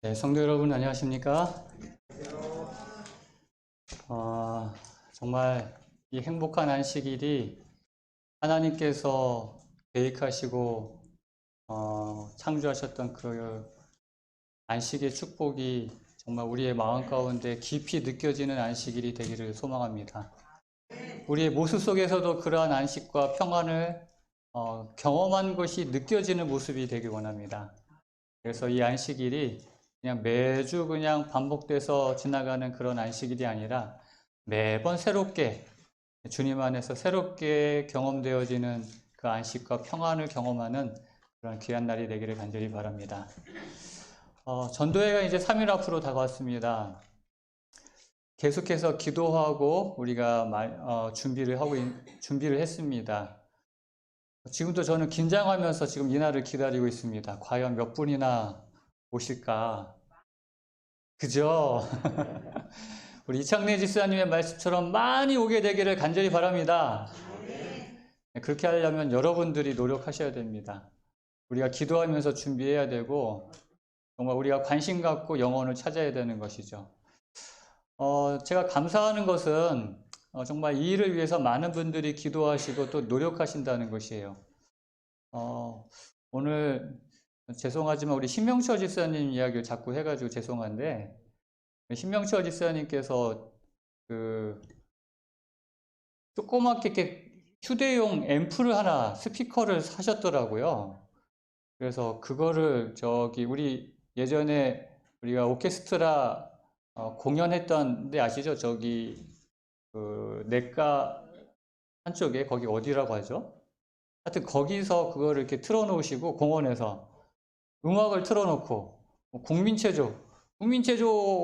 네, 성도 여러분 안녕하십니까? 정말 이 행복한 안식일이 하나님께서 계획하시고 창조하셨던 그 안식의 축복이 정말 우리의 마음 가운데 깊이 느껴지는 안식일이 되기를 소망합니다. 우리의 모습 속에서도 그러한 안식과 평안을 경험한 것이 느껴지는 모습이 되길 원합니다. 그래서 이 안식일이 그냥 매주 그냥 반복돼서 지나가는 그런 안식일이 아니라 매번 새롭게 주님 안에서 새롭게 경험되어지는 그 안식과 평안을 경험하는 그런 귀한 날이 되기를 간절히 바랍니다. 전도회가 이제 3일 앞으로 다가왔습니다. 계속해서 기도하고 우리가 준비를 했습니다. 지금도 저는 긴장하면서 지금 이날을 기다리고 있습니다. 과연 몇 분이나 오실까? 그죠? 우리 이창래 집사님의 말씀처럼 많이 오게 되기를 간절히 바랍니다. 그렇게 하려면 여러분들이 노력하셔야 됩니다. 우리가 기도하면서 준비해야 되고 정말 우리가 관심 갖고 영혼을 찾아야 되는 것이죠. 제가 감사하는 것은 정말 이 일을 위해서 많은 분들이 기도하시고 또 노력하신다는 것이에요. 오늘 죄송하지만 우리 신명철 집사님 이야기를 자꾸 해가지고 죄송한데 신명철 집사님께서 그 조그맣게 이렇게 휴대용 앰프를 하나 스피커를 사셨더라고요. 그래서 그거를 우리 예전에 우리가 오케스트라 공연했던 데 아시죠? 그 내과 한쪽에 거기 어디라고 하죠? 하여튼 거기서 그거를 이렇게 틀어놓으시고 공원에서 음악을 틀어놓고 국민체조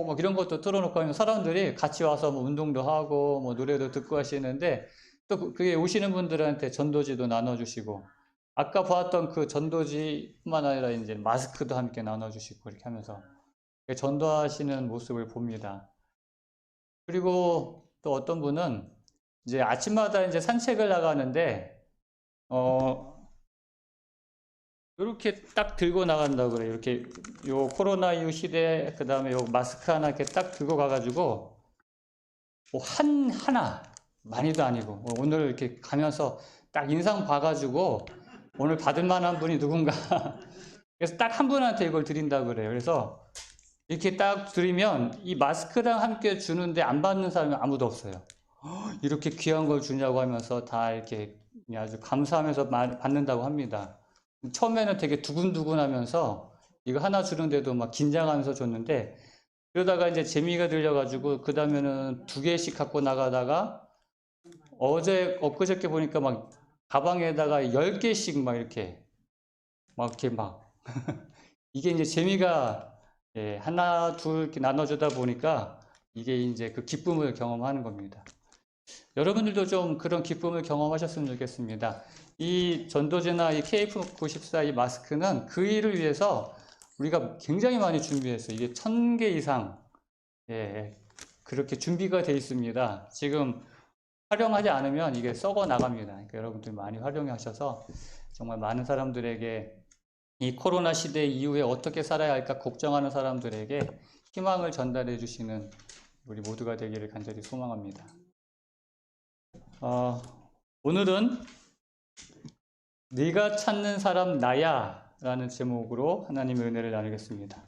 막 이런 것도 틀어놓고 하면 사람들이 같이 와서 뭐 운동도 하고 뭐 노래도 듣고 하시는데 또 그게 오시는 분들한테 전도지도 나눠주시고 아까 보았던 그 전도지뿐만 아니라 이제 마스크도 함께 나눠주시고 이렇게 하면서 전도하시는 모습을 봅니다. 그리고 또 어떤 분은 이제 아침마다 이제 산책을 나가는데 이렇게 딱 들고 나간다고 그래요. 이렇게 요 코로나 이후 시대에 그 다음에 요 마스크 하나 이렇게 딱 들고 가가지고 뭐 하나 많이도 아니고 오늘 이렇게 가면서 딱 인상 봐가지고 오늘 받을 만한 분이 누군가 그래서 딱 한 분한테 이걸 드린다고 그래요. 그래서 이렇게 딱 드리면 이 마스크랑 함께 주는데 안 받는 사람이 아무도 없어요. 이렇게 귀한 걸 주냐고 하면서 다 이렇게 아주 감사하면서 받는다고 합니다. 처음에는 되게 두근두근 하면서 이거 하나 주는데도 막 긴장하면서 줬는데 그러다가 이제 재미가 들려가지고 그 다음에는 2개씩 갖고 나가다가 엊그저께 보니까 막 가방에다가 10개씩 막 이게 이제 재미가 하나 둘 이렇게 나눠주다 보니까 이게 이제 그 기쁨을 경험하는 겁니다. 여러분들도 좀 그런 기쁨을 경험하셨으면 좋겠습니다. 이 전도제나 이 KF94 이 마스크는 그 일을 위해서 우리가 굉장히 많이 준비했어요. 이게 1000개 이상 그렇게 준비가 되어 있습니다. 지금 활용하지 않으면 이게 썩어 나갑니다. 그러니까 여러분들 많이 활용하셔서 정말 많은 사람들에게 이 코로나 시대 이후에 어떻게 살아야 할까 걱정하는 사람들에게 희망을 전달해 주시는 우리 모두가 되기를 간절히 소망합니다. 오늘은 네가 찾는 사람 나야 라는 제목으로 하나님의 은혜를 나누겠습니다.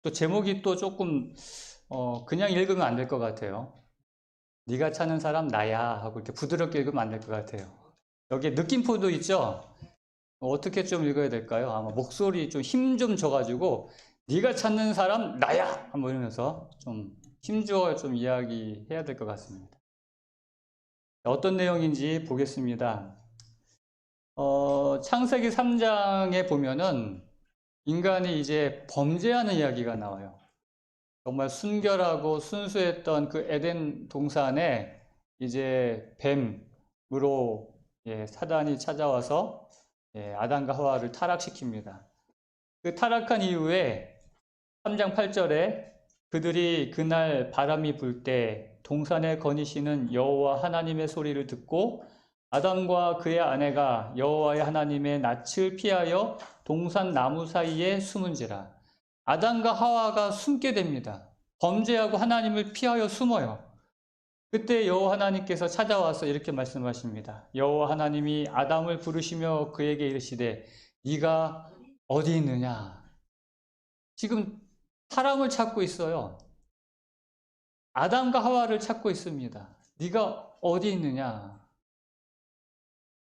또 제목이 또 조금 그냥 읽으면 안 될 것 같아요. 네가 찾는 사람 나야 하고 이렇게 부드럽게 읽으면 안 될 것 같아요. 여기에 느낌표도 있죠? 어떻게 좀 읽어야 될까요? 아마 목소리 좀 힘 좀 줘가지고 네가 찾는 사람 나야 한번 이러면서 좀 힘주어 좀 이야기해야 될 것 같습니다. 어떤 내용인지 보겠습니다. 창세기 3장에 보면은 인간이 이제 범죄하는 이야기가 나와요. 정말 순결하고 순수했던 그 에덴 동산에 이제 뱀으로 사단이 찾아와서 아담과 하와를 타락시킵니다. 그 타락한 이후에 3장 8절에 그들이 그날 바람이 불 때 동산에 거니시는 여호와 하나님의 소리를 듣고 아담과 그의 아내가 여호와의 하나님의 낯을 피하여 동산 나무 사이에 숨은지라. 아담과 하와가 숨게 됩니다. 범죄하고 하나님을 피하여 숨어요. 그때 여호와 하나님께서 찾아와서 이렇게 말씀하십니다. 여호와 하나님이 아담을 부르시며 그에게 이르시되 네가 어디 있느냐? 지금 사람을 찾고 있어요. 아담과 하와를 찾고 있습니다. 네가 어디 있느냐?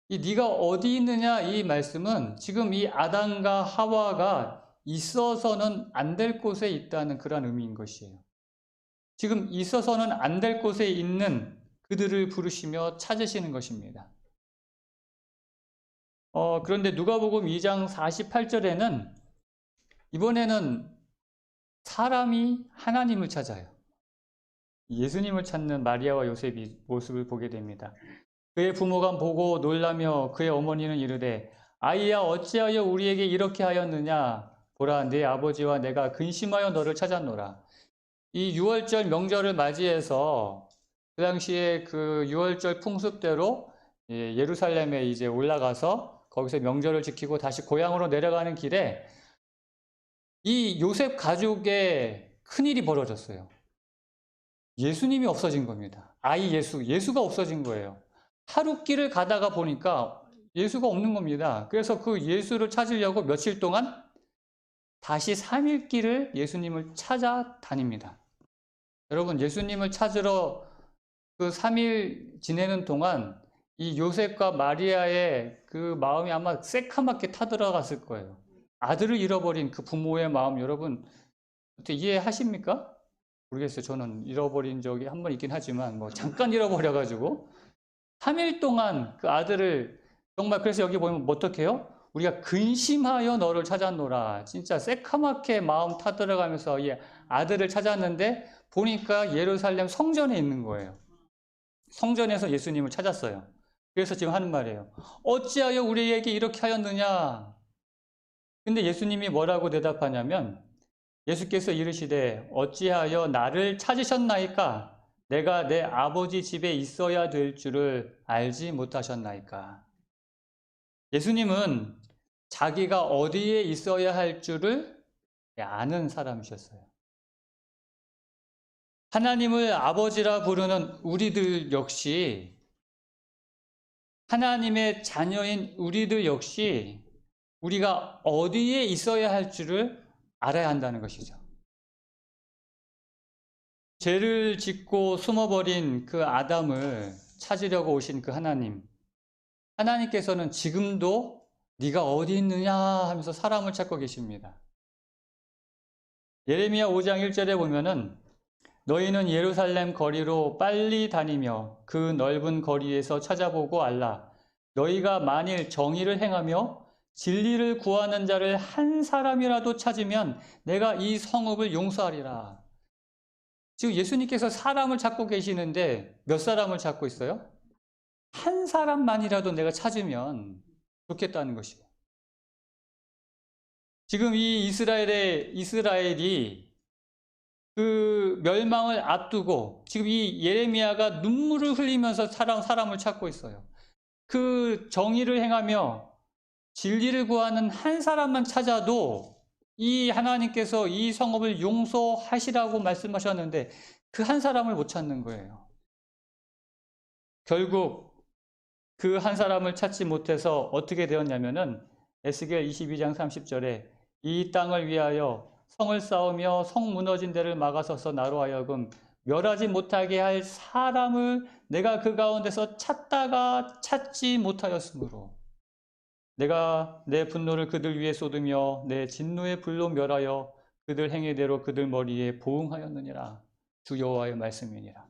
이 네가 어디 있느냐 이 말씀은 지금 이 아담과 하와가 있어서는 안 될 곳에 있다는 그런 의미인 것이에요. 지금 있어서는 안 될 곳에 있는 그들을 부르시며 찾으시는 것입니다. 그런데 누가복음 2장 48절에는 이번에는 사람이 하나님을 찾아요. 예수님을 찾는 마리아와 요셉의 모습을 보게 됩니다. 그의 부모가 보고 놀라며 그의 어머니는 이르되 아이야 어찌하여 우리에게 이렇게 하였느냐 보라 내 아버지와 내가 근심하여 너를 찾았노라. 이 유월절 명절을 맞이해서 그 당시에 그 유월절 풍습대로 예루살렘에 이제 올라가서 거기서 명절을 지키고 다시 고향으로 내려가는 길에 이 요셉 가족의 큰일이 벌어졌어요. 예수님이 없어진 겁니다. 아이 예수가 없어진 거예요. 하룻길을 가다가 보니까 예수가 없는 겁니다. 그래서 그 예수를 찾으려고 며칠 동안 다시 3일 길을 예수님을 찾아다닙니다. 여러분, 예수님을 찾으러 그 3일 지내는 동안 이 요셉과 마리아의 그 마음이 아마 새카맣게 타들어갔을 거예요. 아들을 잃어버린 그 부모의 마음 여러분 어떻게 이해하십니까? 모르겠어요. 저는 잃어버린 적이 한 번 있긴 하지만 뭐 잠깐 잃어버려가지고 3일 동안 그 아들을 정말 그래서 여기 보면 어떻게 해요? 우리가 근심하여 너를 찾았노라. 진짜 새카맣게 마음 타들어가면서 이 아들을 찾았는데 보니까 예루살렘 성전에 있는 거예요. 성전에서 예수님을 찾았어요. 그래서 지금 하는 말이에요. 어찌하여 우리에게 이렇게 하였느냐? 근데 예수님이 뭐라고 대답하냐면 예수께서 이르시되 어찌하여 나를 찾으셨나이까? 내가 내 아버지 집에 있어야 될 줄을 알지 못하셨나이까? 예수님은 자기가 어디에 있어야 할 줄을 아는 사람이셨어요. 하나님을 아버지라 부르는 우리들 역시 하나님의 자녀인 우리들 역시 우리가 어디에 있어야 할 줄을 알아야 한다는 것이죠. 죄를 짓고 숨어버린 그 아담을 찾으려고 오신 그 하나님께서는 지금도 네가 어디 있느냐 하면서 사람을 찾고 계십니다. 예레미야 5장 1절에 보면은 너희는 예루살렘 거리로 빨리 다니며 그 넓은 거리에서 찾아보고 알라. 너희가 만일 정의를 행하며 진리를 구하는 자를 한 사람이라도 찾으면 내가 이 성읍을 용서하리라. 지금 예수님께서 사람을 찾고 계시는데 몇 사람을 찾고 있어요? 한 사람만이라도 내가 찾으면 좋겠다는 것이에요. 지금 이 이스라엘이 그 멸망을 앞두고 지금 이 예레미야가 눈물을 흘리면서 사람을 찾고 있어요. 그 정의를 행하며 진리를 구하는 한 사람만 찾아도 이 하나님께서 이 성읍을 용서하시라고 말씀하셨는데 그 한 사람을 못 찾는 거예요. 결국 그 한 사람을 찾지 못해서 어떻게 되었냐면은 에스겔 22장 30절에 이 땅을 위하여 성을 쌓으며 성 무너진 데를 막아서서 나로 하여금 멸하지 못하게 할 사람을 내가 그 가운데서 찾다가 찾지 못하였으므로 내가 내 분노를 그들 위에 쏟으며 내 진노의 불로 멸하여 그들 행위대로 그들 머리에 보응하였느니라. 주 여호와의 말씀이니라.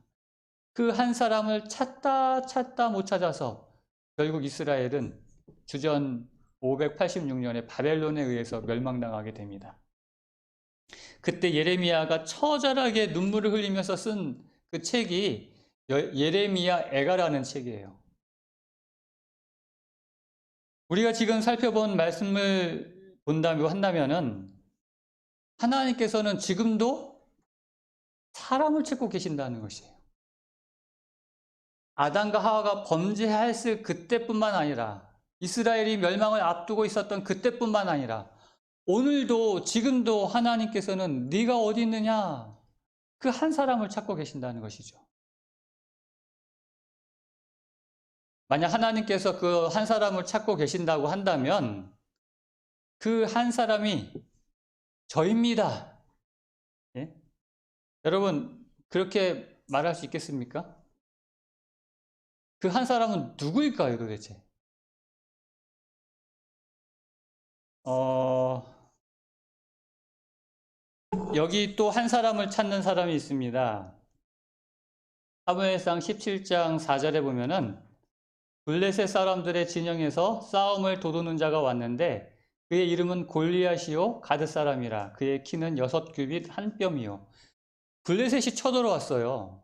그 한 사람을 찾다 못 찾아서 결국 이스라엘은 주전 586년에 바벨론에 의해서 멸망당하게 됩니다. 그때 예레미야가 처절하게 눈물을 흘리면서 쓴 그 책이 예레미야 애가라는 책이에요. 우리가 지금 살펴본 말씀을 한다면은 하나님께서는 지금도 사람을 찾고 계신다는 것이에요. 아담과 하와가 범죄했을 그때뿐만 아니라 이스라엘이 멸망을 앞두고 있었던 그때뿐만 아니라 오늘도 지금도 하나님께서는 네가 어디 있느냐? 그 한 사람을 찾고 계신다는 것이죠. 만약 하나님께서 그 한 사람을 찾고 계신다고 한다면 그 한 사람이 저입니다. 예? 여러분 그렇게 말할 수 있겠습니까? 그 한 사람은 누구일까요, 도대체? 여기 또 한 사람을 찾는 사람이 있습니다. 사무엘상 17장 4절에 보면은 블레셋 사람들의 진영에서 싸움을 도두는 자가 왔는데 그의 이름은 골리앗이요 가드 사람이라. 그의 키는 6규빗 한 뼘이요. 블레셋이 쳐들어왔어요.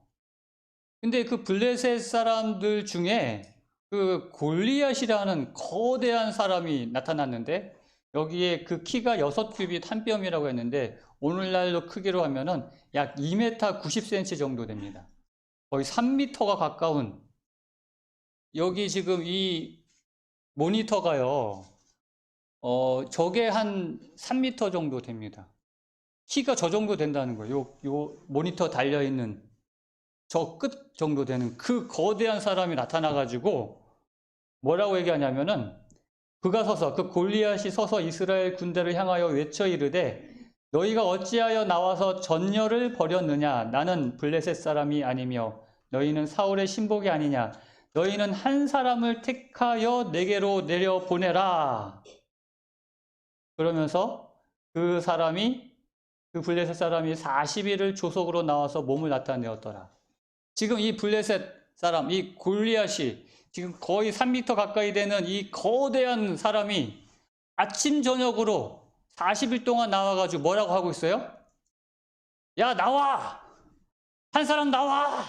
근데 그 블레셋 사람들 중에 그 골리앗이라는 거대한 사람이 나타났는데 여기에 그 키가 6규빗 한 뼘이라고 했는데 오늘날로 크기로 하면은 약 2m 90cm 정도 됩니다. 거의 3m가 가까운, 여기 지금 이 모니터가요, 저게 한 3m 정도 됩니다. 키가 저 정도 된다는 거예요. 요 모니터 달려있는 저 끝 정도 되는 그 거대한 사람이 나타나가지고 뭐라고 얘기하냐면은 그가 서서, 그 골리앗이 서서 이스라엘 군대를 향하여 외쳐 이르되 너희가 어찌하여 나와서 전열을 벌였느냐? 나는 블레셋 사람이 아니며 너희는 사울의 신복이 아니냐? 너희는 한 사람을 택하여 내게로 내려 보내라. 그러면서 그 사람이, 그 블레셋 사람이 40일을 조속으로 나와서 몸을 나타내었더라. 지금 이 블레셋 사람, 이 골리앗이 지금 거의 3m 가까이 되는 이 거대한 사람이 아침 저녁으로 40일 동안 나와가지고 뭐라고 하고 있어요? 야, 나와! 한 사람 나와!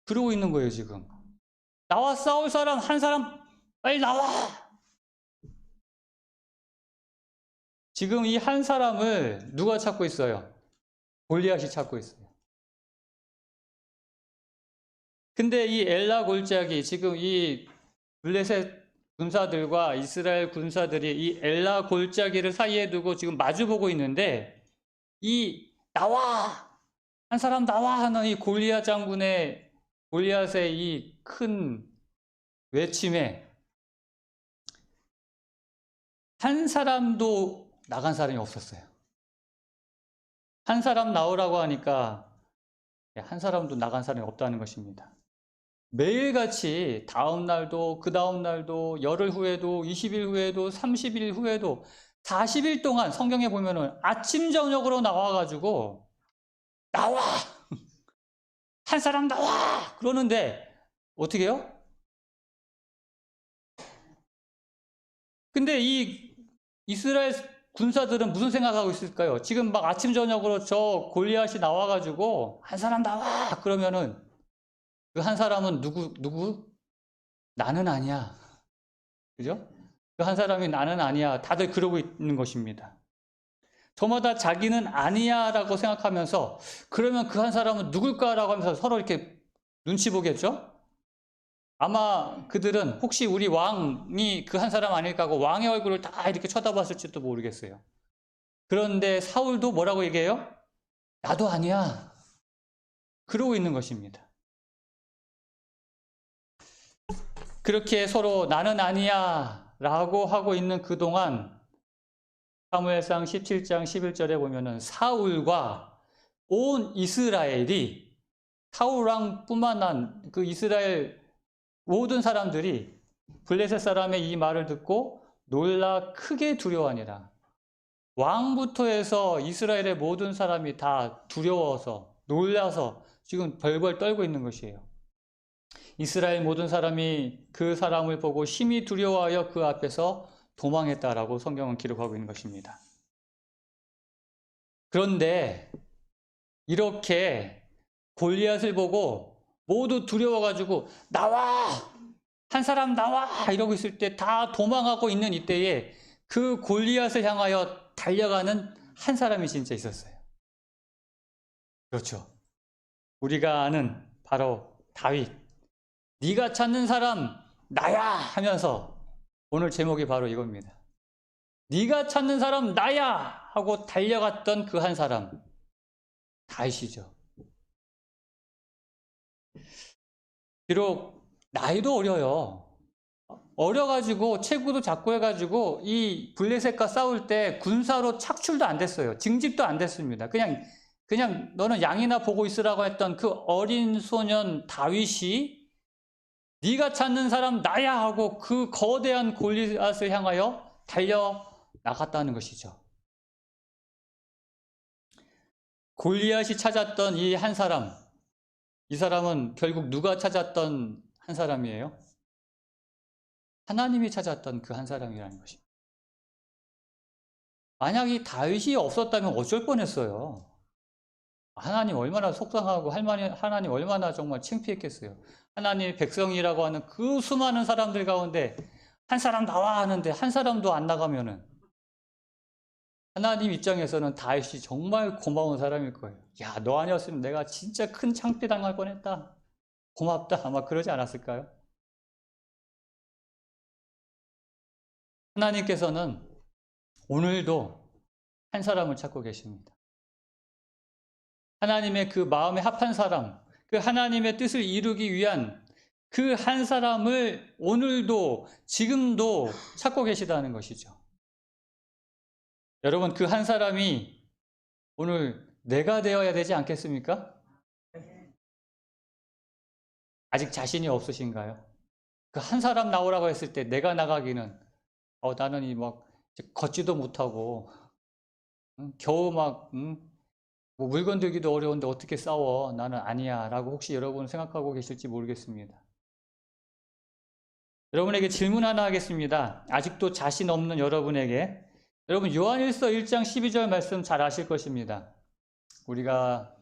그러고 있는 거예요, 지금. 나와 싸울 사람, 한 사람 빨리 나와! 지금 이 한 사람을 누가 찾고 있어요? 골리앗이 찾고 있어요. 근데 이 엘라 골짜기, 지금 이 블레셋 군사들과 이스라엘 군사들이 이 엘라 골짜기를 사이에 두고 지금 마주보고 있는데 이 나와! 한 사람 나와! 하는 이 골리앗 장군의, 골리앗의 이 큰 외침에 한 사람도 나간 사람이 없었어요. 한 사람 나오라고 하니까 한 사람도 나간 사람이 없다는 것입니다. 매일같이 다음 날도 그 다음 날도 열흘 후에도 20일 후에도 30일 후에도 40일 동안 성경에 보면은 아침 저녁으로 나와가지고 나와! 한 사람 나와! 그러는데 어떻게 해요? 근데 이 이스라엘 군사들은 무슨 생각하고 있을까요? 지금 막 아침 저녁으로 저 골리앗이 나와가지고 한 사람 나와! 그러면은 그 한 사람은 누구? 나는 아니야. 그죠? 그 한 사람이 나는 아니야. 다들 그러고 있는 것입니다. 저마다 자기는 아니야 라고 생각하면서 그러면 그 한 사람은 누굴까라고 하면서 서로 이렇게 눈치 보겠죠? 아마 그들은 혹시 우리 왕이 그 한 사람 아닐까 하고 왕의 얼굴을 다 이렇게 쳐다봤을지도 모르겠어요. 그런데 사울도 뭐라고 얘기해요? 나도 아니야. 그러고 있는 것입니다. 그렇게 서로 나는 아니야 라고 하고 있는 그동안 사무엘상 17장 11절에 보면은 사울과 온 이스라엘이, 사울왕뿐만 아니라 그 이스라엘 모든 사람들이 블레셋 사람의 이 말을 듣고 놀라 크게 두려워하니라. 왕부터 해서 이스라엘의 모든 사람이 다 두려워서 놀라서 지금 벌벌 떨고 있는 것이에요. 이스라엘 모든 사람이 그 사람을 보고 심히 두려워하여 그 앞에서 도망했다라고 성경은 기록하고 있는 것입니다. 그런데 이렇게 골리앗을 보고 모두 두려워가지고 나와! 한 사람 나와! 이러고 있을 때 다 도망하고 있는 이때에 그 골리앗을 향하여 달려가는 한 사람이 진짜 있었어요. 그렇죠. 우리가 아는 바로 다윗. 네가 찾는 사람 나야! 하면서 오늘 제목이 바로 이겁니다. 네가 찾는 사람 나야 하고 달려갔던 그 한 사람, 다윗이죠. 비록 나이도 어려요. 어려가지고 체구도 작고 해가지고 이 블레셋과 싸울 때 군사로 착출도 안 됐어요. 징집도 안 됐습니다. 그냥 너는 양이나 보고 있으라고 했던 그 어린 소년 다윗이 네가 찾는 사람 나야 하고 그 거대한 골리앗을 향하여 달려 나갔다는 것이죠. 골리앗이 찾았던 이 한 사람, 이 사람은 결국 누가 찾았던 한 사람이에요? 하나님이 찾았던 그 한 사람이라는 것입니다. 만약 이 다윗이 없었다면 어쩔 뻔했어요. 하나님 얼마나 속상하고 하나님 얼마나 정말 창피했겠어요. 하나님의 백성이라고 하는 그 수많은 사람들 가운데 한 사람 나와 하는데 한 사람도 안 나가면은 하나님 입장에서는 다윗이 정말 고마운 사람일 거예요. 야, 너 아니었으면 내가 진짜 큰 창피 당할 뻔했다. 고맙다. 아마 그러지 않았을까요? 하나님께서는 오늘도 한 사람을 찾고 계십니다. 하나님의 그 마음에 합한 사람, 그 하나님의 뜻을 이루기 위한 그 한 사람을 오늘도, 지금도 찾고 계시다는 것이죠. 여러분, 그 한 사람이 오늘 내가 되어야 되지 않겠습니까? 아직 자신이 없으신가요? 그 한 사람 나오라고 했을 때 내가 나가기는, 나는 걷지도 못하고, 겨우 뭐 물건 들기도 어려운데 어떻게 싸워? 나는 아니야. 라고 혹시 여러분 생각하고 계실지 모르겠습니다. 여러분에게 질문 하나 하겠습니다. 아직도 자신 없는 여러분에게. 여러분 요한일서 1장 12절 말씀 잘 아실 것입니다. 우리가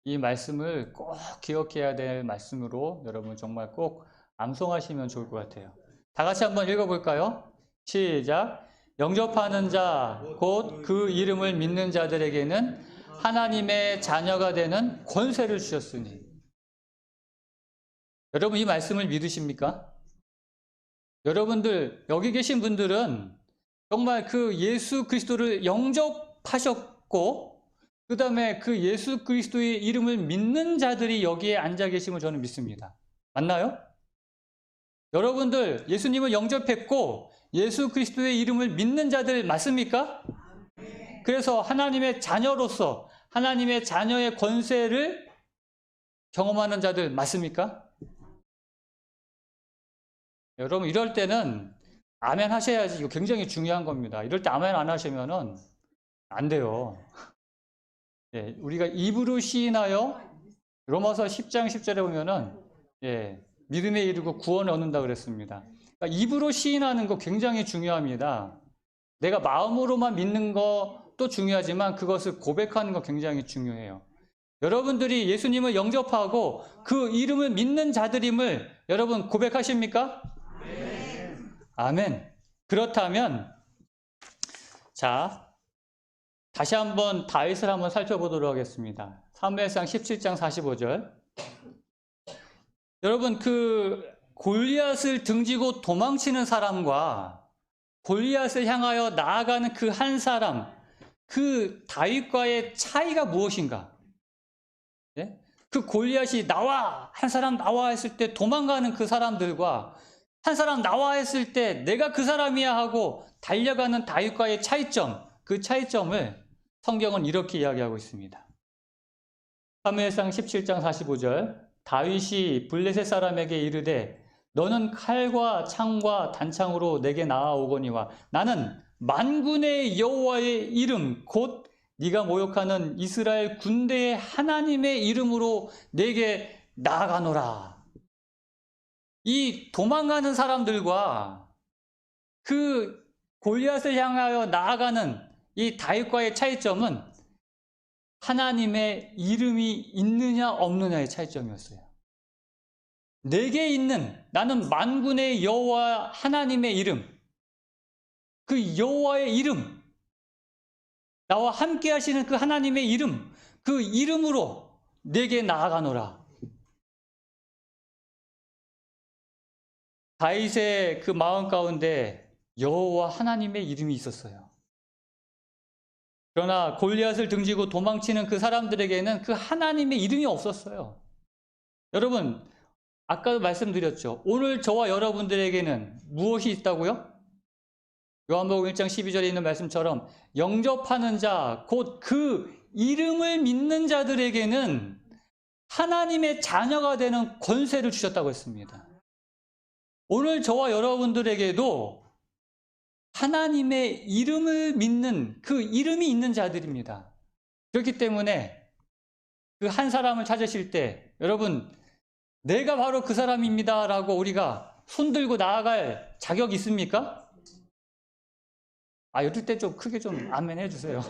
이 말씀을 꼭 기억해야 될 말씀으로 여러분 정말 꼭 암송하시면 좋을 것 같아요. 다 같이 한번 읽어볼까요? 시작. 영접하는 자, 곧 그 이름을 믿는 자들에게는 하나님의 자녀가 되는 권세를 주셨으니. 여러분 이 말씀을 믿으십니까? 여러분들 여기 계신 분들은 정말 그 예수 그리스도를 영접하셨고 그 다음에 그 예수 그리스도의 이름을 믿는 자들이 여기에 앉아 계심을 저는 믿습니다. 맞나요? 여러분들 예수님을 영접했고 예수 그리스도의 이름을 믿는 자들 맞습니까? 그래서 하나님의 자녀로서 하나님의 자녀의 권세를 경험하는 자들 맞습니까? 여러분 이럴 때는 아멘 하셔야지. 이거 굉장히 중요한 겁니다. 이럴 때 아멘 안 하시면은 안 돼요. 예, 우리가 입으로 시인하여 로마서 10장 10절에 보면은 믿음에 이르고 구원을 얻는다 그랬습니다. 그러니까 입으로 시인하는 거 굉장히 중요합니다. 내가 마음으로만 믿는 것도 중요하지만 그것을 고백하는 거 굉장히 중요해요. 여러분들이 예수님을 영접하고 그 이름을 믿는 자들임을 여러분 고백하십니까? 아멘. 그렇다면 자 다시 한번 다윗을 한번 살펴보도록 하겠습니다. 사무엘상 17장 45절. 여러분 그 골리앗을 등지고 도망치는 사람과 골리앗을 향하여 나아가는 그 한 사람, 그 다윗과의 차이가 무엇인가? 예? 그 골리앗이 나와! 한 사람 나와! 했을 때 도망가는 그 사람들과 한 사람 나와 했을 때 내가 그 사람이야 하고 달려가는 다윗과의 차이점, 그 차이점을 성경은 이렇게 이야기하고 있습니다. 사무엘상 17장 45절. 다윗이 블레셋 사람에게 이르되 너는 칼과 창과 단창으로 내게 나아오거니와 나는 만군의 여호와의 이름 곧 네가 모욕하는 이스라엘 군대의 하나님의 이름으로 내게 나아가노라. 이 도망가는 사람들과 그 골리앗을 향하여 나아가는 이 다윗과의 차이점은 하나님의 이름이 있느냐 없느냐의 차이점이었어요. 내게 있는 나는 만군의 여호와 하나님의 이름, 그 여호와의 이름, 나와 함께 하시는 그 하나님의 이름, 그 이름으로 내게 나아가노라. 다윗의 그 마음 가운데 여호와 하나님의 이름이 있었어요. 그러나 골리앗을 등지고 도망치는 그 사람들에게는 그 하나님의 이름이 없었어요. 여러분, 아까도 말씀드렸죠. 오늘 저와 여러분들에게는 무엇이 있다고요? 요한복음 1장 12절에 있는 말씀처럼 영접하는 자, 곧 그 이름을 믿는 자들에게는 하나님의 자녀가 되는 권세를 주셨다고 했습니다. 오늘 저와 여러분들에게도 하나님의 이름을 믿는 그 이름이 있는 자들입니다. 그렇기 때문에 그 한 사람을 찾으실 때 여러분 내가 바로 그 사람입니다 라고 우리가 손들고 나아갈 자격 있습니까? 이럴 때 좀 크게 좀 아멘 해주세요.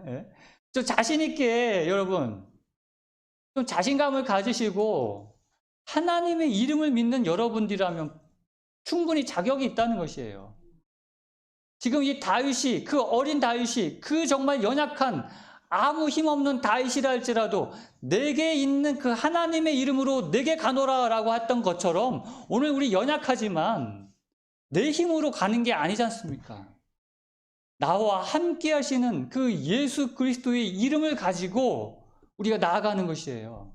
네? 좀 자신 있게 여러분 좀 자신감을 가지시고 하나님의 이름을 믿는 여러분들이라면 충분히 자격이 있다는 것이에요. 지금 이 다윗이, 그 어린 다윗이, 그 정말 연약한 아무 힘없는 다윗이라 할지라도 내게 있는 그 하나님의 이름으로 내게 가노라 라고 했던 것처럼 오늘 우리 연약하지만 내 힘으로 가는 게 아니지 않습니까? 나와 함께 하시는 그 예수 그리스도의 이름을 가지고 우리가 나아가는 것이에요.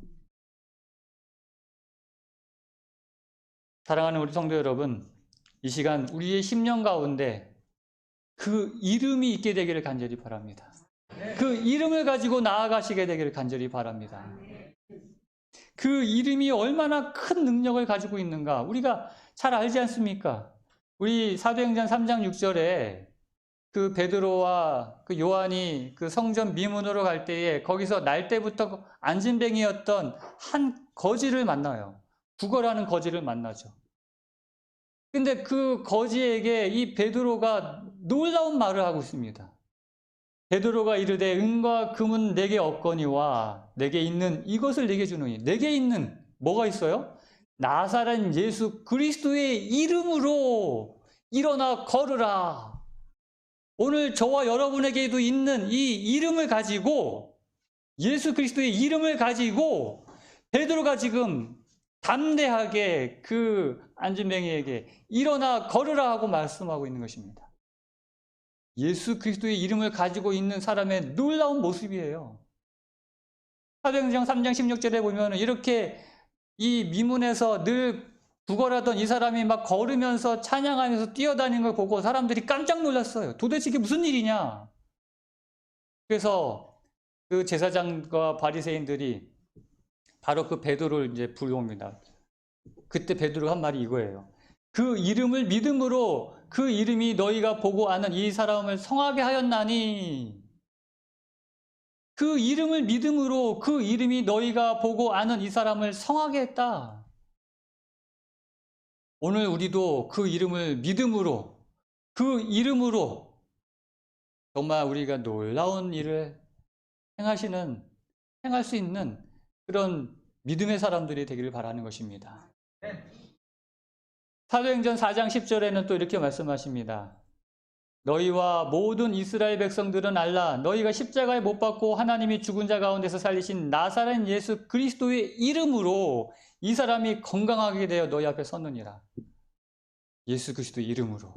사랑하는 우리 성도 여러분, 이 시간 우리의 심령 가운데 그 이름이 있게 되기를 간절히 바랍니다. 그 이름을 가지고 나아가시게 되기를 간절히 바랍니다. 그 이름이 얼마나 큰 능력을 가지고 있는가 우리가 잘 알지 않습니까? 우리 사도행전 3장 6절에 그 베드로와 그 요한이 그 성전 미문으로 갈 때에 거기서 날 때부터 안진뱅이였던 한 거지를 만나요. 구걸하는 거지를 만나죠. 근데 그 거지에게 이 베드로가 놀라운 말을 하고 있습니다. 베드로가 이르되 은과 금은 내게 없거니와 내게 있는 이것을 내게 주노니. 내게 있는 뭐가 있어요? 나사렛 예수 그리스도의 이름으로 일어나 걸으라. 오늘 저와 여러분에게도 있는 이 이름을 가지고 예수 그리스도의 이름을 가지고 베드로가 지금 담대하게 그 안진뱅이에게 일어나 걸으라 하고 말씀하고 있는 것입니다. 예수 그리스도의 이름을 가지고 있는 사람의 놀라운 모습이에요. 사도행전 3장 16절에 보면 이렇게 이 미문에서 늘 구걸하던 이 사람이 막 걸으면서 찬양하면서 뛰어다니는 걸 보고 사람들이 깜짝 놀랐어요. 도대체 이게 무슨 일이냐? 그래서 그 제사장과 바리새인들이 바로 그 베드로를 이제 불러옵니다. 그때 베드로가 한 말이 이거예요. 그 이름을 믿음으로 그 이름이 너희가 보고 아는 이 사람을 성하게 하였나니. 그 이름을 믿음으로 그 이름이 너희가 보고 아는 이 사람을 성하게 했다. 오늘 우리도 그 이름을 믿음으로 그 이름으로 정말 우리가 놀라운 일을 행할 수 있는 그런 믿음의 사람들이 되기를 바라는 것입니다. 사도행전 4장 10절에는 또 이렇게 말씀하십니다. 너희와 모든 이스라엘 백성들은 알라. 너희가 십자가에 못 박고 하나님이 죽은 자 가운데서 살리신 나사렛 예수 그리스도의 이름으로 이 사람이 건강하게 되어 너희 앞에 섰느니라. 예수 그리스도의 이름으로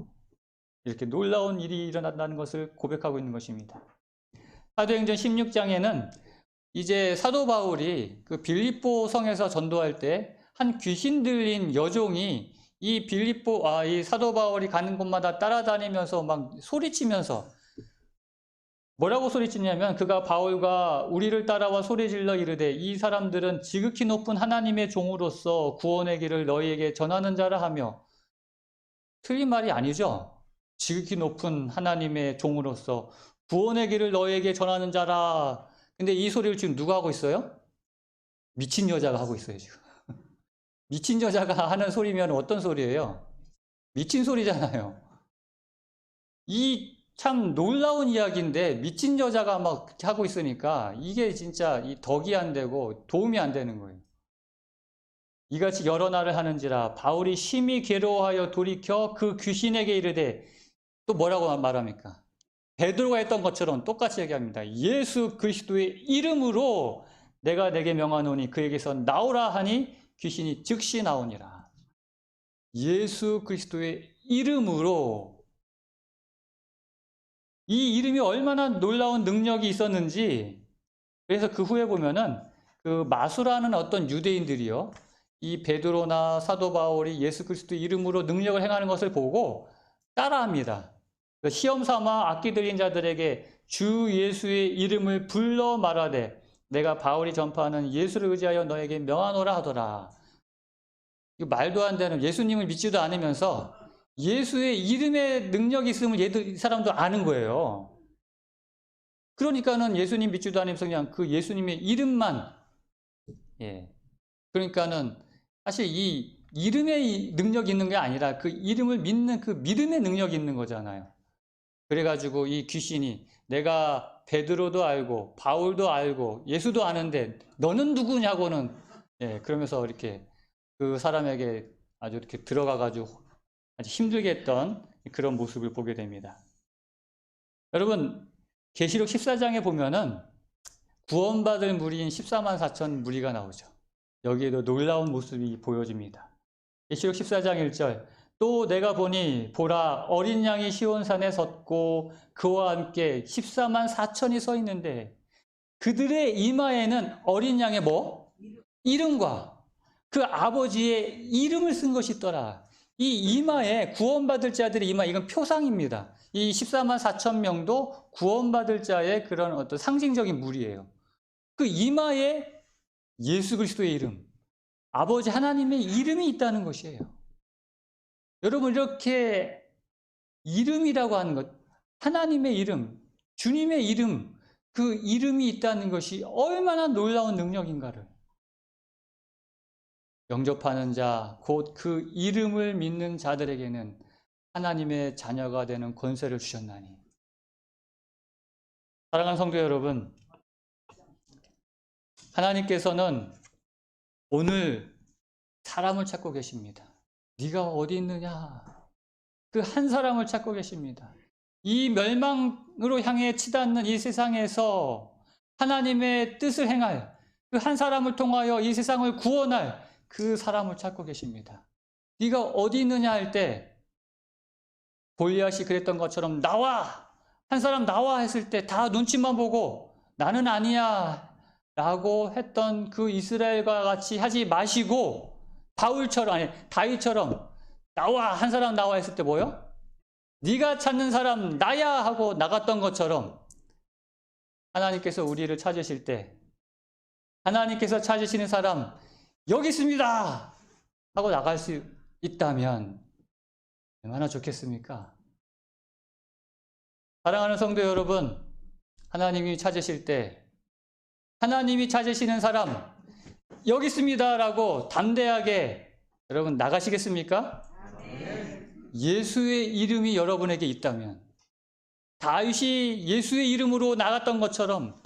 이렇게 놀라운 일이 일어난다는 것을 고백하고 있는 것입니다. 사도행전 16장에는 이제 사도 바울이 그 빌립보 성에서 전도할 때 한 귀신 들린 여종이 이 이 사도 바울이 가는 곳마다 따라다니면서 막 소리치면서 뭐라고 소리치냐면 그가 바울과 우리를 따라와 소리질러 이르되 이 사람들은 지극히 높은 하나님의 종으로서 구원의 길을 너희에게 전하는 자라 하며. 틀린 말이 아니죠. 지극히 높은 하나님의 종으로서 구원의 길을 너희에게 전하는 자라. 근데 이 소리를 지금 누가 하고 있어요? 미친 여자가 하고 있어요 지금. 미친 여자가 하는 소리면 어떤 소리예요? 미친 소리잖아요. 이 참 놀라운 이야기인데 미친 여자가 막 하고 있으니까 이게 진짜 이 덕이 안 되고 도움이 안 되는 거예요. 이같이 여러 날을 하는지라 바울이 심히 괴로워하여 돌이켜 그 귀신에게 이르되 또 뭐라고 말합니까? 베드로가 했던 것처럼 똑같이 얘기합니다. 예수 그리스도의 이름으로 내가 내게 명하노니 그에게서 나오라 하니 귀신이 즉시 나오니라. 예수 그리스도의 이름으로 이 이름이 얼마나 놀라운 능력이 있었는지, 그래서 그 후에 보면은 그 마수라는 어떤 유대인들이요, 이 베드로나 사도 바울이 예수 그리스도 이름으로 능력을 행하는 것을 보고 따라합니다. 시험 삼아 악기 들린 자들에게 주 예수의 이름을 불러 말하되 내가 바울이 전파하는 예수를 의지하여 너에게 명하노라 하더라. 이거 말도 안 되는, 예수님을 믿지도 않으면서 예수의 이름에 능력이 있음을 이 사람도 아는 거예요. 그러니까는 예수님 믿지도 않으면서 그냥 그 예수님의 이름만, 그러니까는 사실 이 이름의 능력이 있는 게 아니라 그 이름을 믿는 그 믿음의 능력이 있는 거잖아요. 그래가지고 이 귀신이 내가 베드로도 알고 바울도 알고 예수도 아는데 너는 누구냐고는, 그러면서 이렇게 그 사람에게 아주 이렇게 들어가가지고 아주 힘들게 했던 그런 모습을 보게 됩니다. 여러분, 계시록 14장에 보면은 구원받을 무리인 14만 4천 무리가 나오죠. 여기에도 놀라운 모습이 보여집니다. 계시록 14장 1절, 또 내가 보니 보라 어린 양이 시온산에 섰고 그와 함께 14만 4천이 서 있는데 그들의 이마에는 어린 양의 뭐? 이름과 그 아버지의 이름을 쓴 것이 있더라. 이 이마에 구원받을 자들의 이마, 이건 표상입니다. 이 14만 4천 명도 구원받을 자의 그런 어떤 상징적인 무리예요. 그 이마에 예수 그리스도의 이름, 아버지 하나님의 이름이 있다는 것이에요. 여러분, 이렇게 이름이라고 하는 것, 하나님의 이름, 주님의 이름, 그 이름이 있다는 것이 얼마나 놀라운 능력인가를, 영접하는 자, 곧 그 이름을 믿는 자들에게는 하나님의 자녀가 되는 권세를 주셨나니. 사랑하는 성도 여러분, 하나님께서는 오늘 사람을 찾고 계십니다. 네가 어디 있느냐? 그 한 사람을 찾고 계십니다. 이 멸망으로 향해 치닫는 이 세상에서 하나님의 뜻을 행할 그 한 사람을 통하여 이 세상을 구원할 그 사람을 찾고 계십니다. 네가 어디 있느냐 할 때 골리앗이 그랬던 것처럼 나와! 한 사람 나와! 했을 때 다 눈치만 보고 나는 아니야 라고 했던 그 이스라엘과 같이 하지 마시고 바울처럼, 아니 다윗처럼 나와! 한 사람 나와 했을 때 뭐요? 네가 찾는 사람 나야 하고 나갔던 것처럼 하나님께서 우리를 찾으실 때 하나님께서 찾으시는 사람 여기 있습니다 하고 나갈 수 있다면 얼마나 좋겠습니까? 사랑하는 성도 여러분, 하나님이 찾으실 때 하나님이 찾으시는 사람 여기 있습니다 라고 담대하게 여러분 나가시겠습니까? 예수의 이름이 여러분에게 있다면, 다윗이 예수의 이름으로 나갔던 것처럼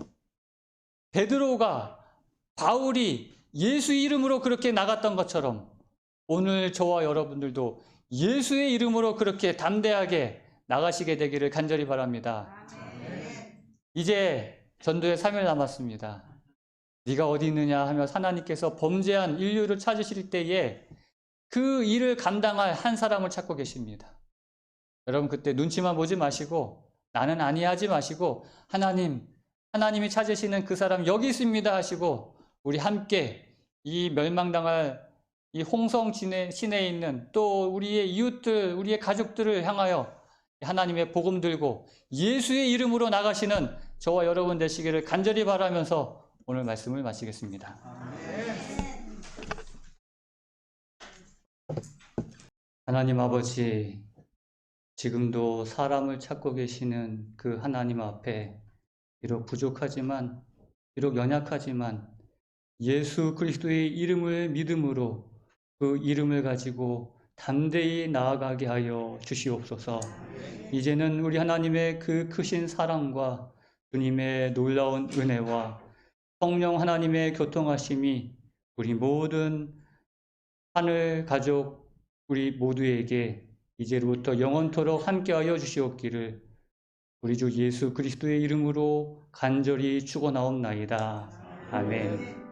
베드로가, 바울이 예수의 이름으로 그렇게 나갔던 것처럼 오늘 저와 여러분들도 예수의 이름으로 그렇게 담대하게 나가시게 되기를 간절히 바랍니다. 이제 전도에 3일 남았습니다. 네가 어디 있느냐 하며 하나님께서 범죄한 인류를 찾으실 때에 그 일을 감당할 한 사람을 찾고 계십니다. 여러분, 그때 눈치만 보지 마시고 나는 아니야 하지 마시고 하나님이 찾으시는 그 사람 여기 있습니다 하시고 우리 함께 이 멸망당할 이 홍성 시내에 있는 또 우리의 이웃들, 우리의 가족들을 향하여 하나님의 복음 들고 예수의 이름으로 나가시는 저와 여러분 되시기를 간절히 바라면서 오늘 말씀을 마치겠습니다. 하나님 아버지, 지금도 사람을 찾고 계시는 그 하나님 앞에 비록 부족하지만, 비록 연약하지만 예수 그리스도의 이름을 믿음으로 그 이름을 가지고 담대히 나아가게 하여 주시옵소서. 이제는 우리 하나님의 그 크신 사랑과 주님의 놀라운 은혜와 성령 하나님의 교통하심이 우리 모든 하늘 가족 우리 모두에게 이제로부터 영원토록 함께하여 주시옵기를 우리 주 예수 그리스도의 이름으로 간절히 축원하옵나이다. 아멘.